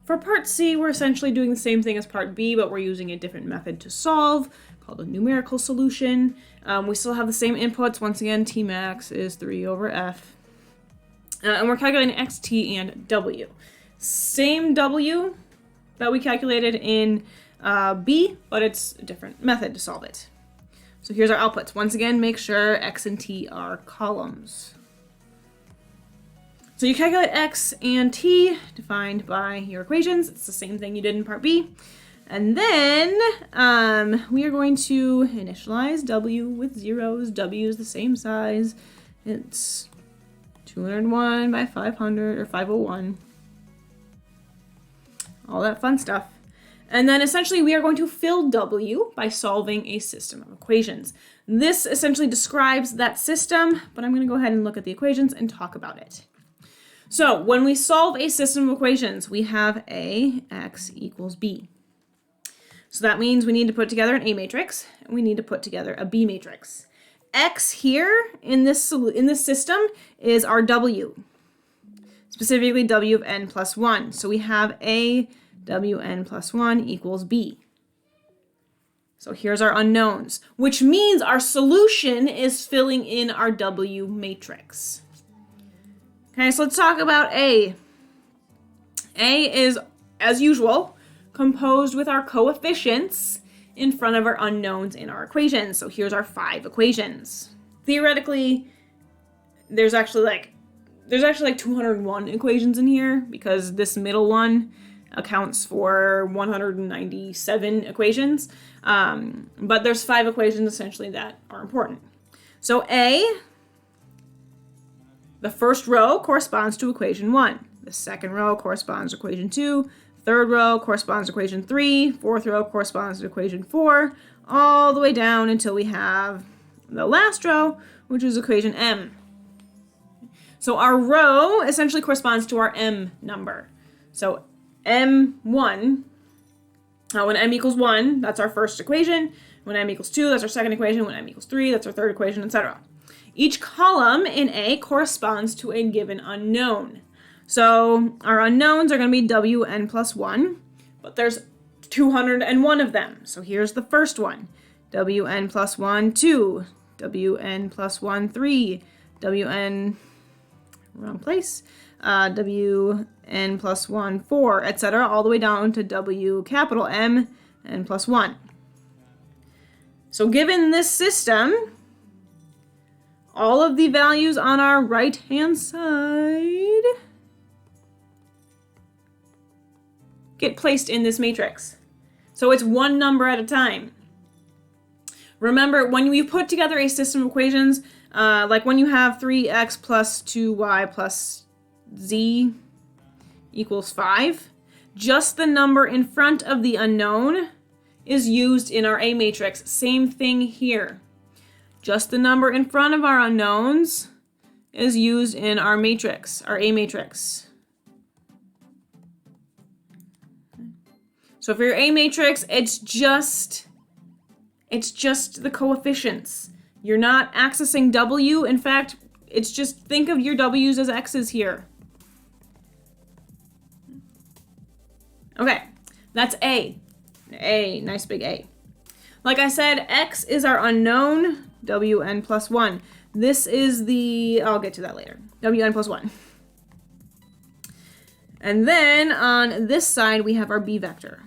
For part C, we're essentially doing the same thing as part B, but we're using a different method to solve called a numerical solution. We still have the same inputs. Once again, T max is 3 over F. And we're calculating X, T, and W. Same W that we calculated in B, but it's a different method to solve it. So here's our outputs. Once again, make sure X and T are columns. So you calculate X and T defined by your equations. It's the same thing you did in part B. And then we are going to initialize W with zeros. W is the same size. It's 201 by 500 or 501. All that fun stuff. And then essentially we are going to fill W by solving a system of equations. This essentially describes that system, but I'm going to go ahead and look at the equations and talk about it. So when we solve a system of equations, we have AX equals B. So that means we need to put together an A matrix, and we need to put together a B matrix. X here in this system is our W, specifically W of n plus 1. So we have A Wn plus 1 equals B. So here's our unknowns, which means our solution is filling in our W matrix. Okay, so let's talk about A. A is, as usual, composed with our coefficients in front of our unknowns in our equations. So here's our 5 equations. Theoretically, there's actually like 201 equations in here because this middle one accounts for 197 equations. But there's 5 equations essentially that are important. So A, the first row corresponds to equation 1. The second row corresponds to equation 2. Third row corresponds to equation 3. Fourth row corresponds to equation 4. All the way down until we have the last row, which is equation M. So our row essentially corresponds to our M number. So M1, when M equals 1, that's our first equation. When M equals 2, that's our second equation. When M equals 3, that's our third equation, etc. Each column in A corresponds to a given unknown. So our unknowns are going to be Wn plus 1, but there's 201 of them. So here's the first one. Wn plus 1, 2. Wn plus 1, 3. Wn, wrong place. Wn plus 1, 4, etc. all the way down to W capital M n plus 1. So given this system, all of the values on our right-hand side get placed in this matrix. So it's one number at a time. Remember, when we put together a system of equations, like when you have 3x plus 2y plus z equals 5, just the number in front of the unknown is used in our A matrix. Same thing here. Just the number in front of our unknowns is used in our matrix, our A matrix. So for your A matrix, it's just the coefficients. You're not accessing W. In fact, it's just think of your W's as X's here. Okay, that's A. A, nice big A. Like I said, X is our unknown, Wn plus 1. This is the, I'll get to that later, Wn plus 1. And then on this side, we have our B vector.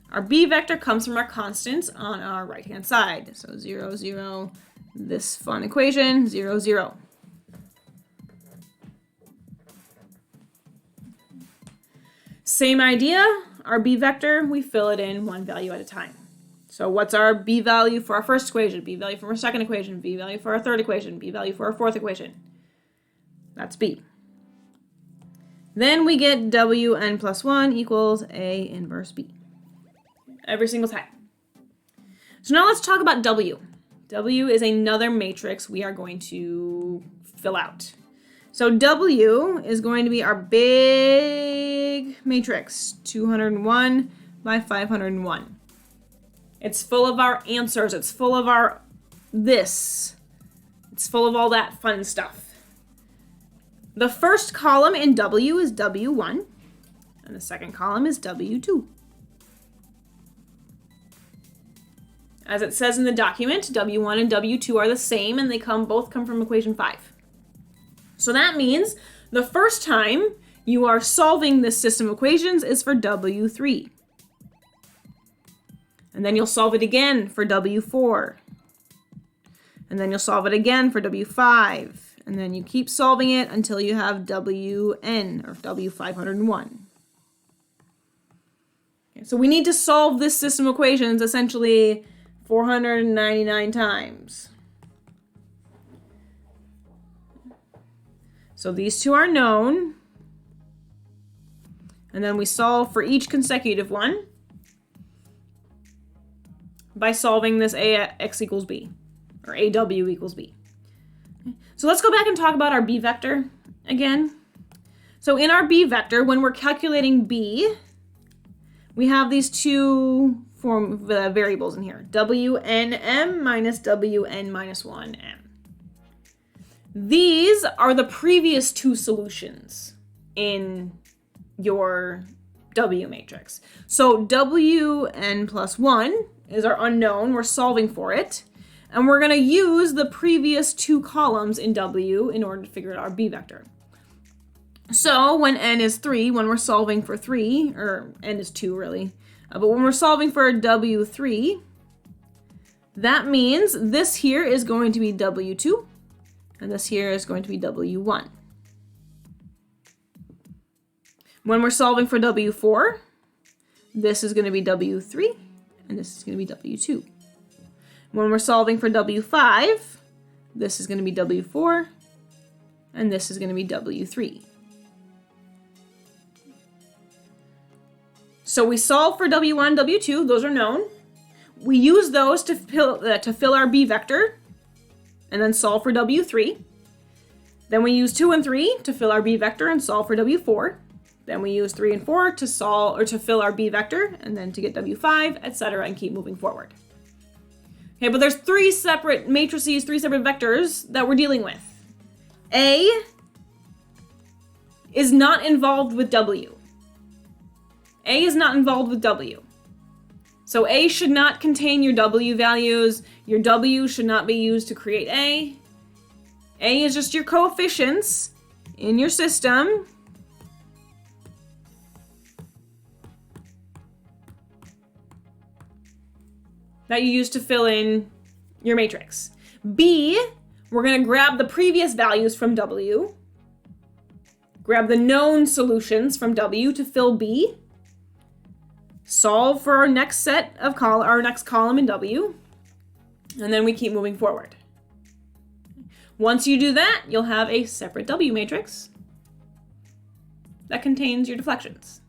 Our B vector comes from our constants on our right-hand side. So 0, 0, this fun equation, 0, 0. Same idea, our B vector, we fill it in one value at a time. So what's our B value for our first equation, B value for our second equation, B value for our third equation, B value for our fourth equation? That's B. Then we get Wn plus 1 equals A inverse B. Every single time. So now let's talk about W. W is another matrix we are going to fill out. So W is going to be our big matrix, 201 by 501. It's full of our answers. It's full of our this. It's full of all that fun stuff. The first column in W is W1. And the second column is W2. As it says in the document, W1 and W2 are the same, and they both come from equation 5. So that means the first time you are solving this system of equations is for W3. And then you'll solve it again for W4. And then you'll solve it again for W5. And then you keep solving it until you have Wn, or W501. Okay, so we need to solve this system of equations essentially 499 times. So these two are known. And then we solve for each consecutive one by solving this ax equals b, or aw equals b. So let's go back and talk about our b vector again. So in our b vector, when we're calculating b, we have these two variables in here, wnm minus wn minus 1m. These are the previous two solutions in your W matrix. So wn plus 1 is our unknown. We're solving for it. And we're going to use the previous two columns in W in order to figure out our B vector. So when n is 3, when we're solving for 3, or n is 2 really, but when we're solving for W3, that means this here is going to be W2, and this here is going to be W1. When we're solving for W4, this is going to be W3, and this is going to be W2. When we're solving for W5, this is going to be W4, and this is going to be W3. So we solve for W1, W2, those are known. We use those to fill our B vector, and then solve for W3. Then we use 2 and 3 to fill our B vector and solve for W4. Then we use 3 and 4 to solve or to fill our B vector, and then to get W5, etc., and keep moving forward. Okay, but there's 3 separate matrices, 3 separate vectors that we're dealing with. A is not involved with W. A is not involved with W. So A should not contain your W values. Your W should not be used to create A. A is just your coefficients in your system. That you use to fill in your matrix. B, we're going to grab the previous values from W, grab the known solutions from W to fill B, solve for our next set of our next column in W, and then we keep moving forward. Once you do that, you'll have a separate W matrix that contains your deflections.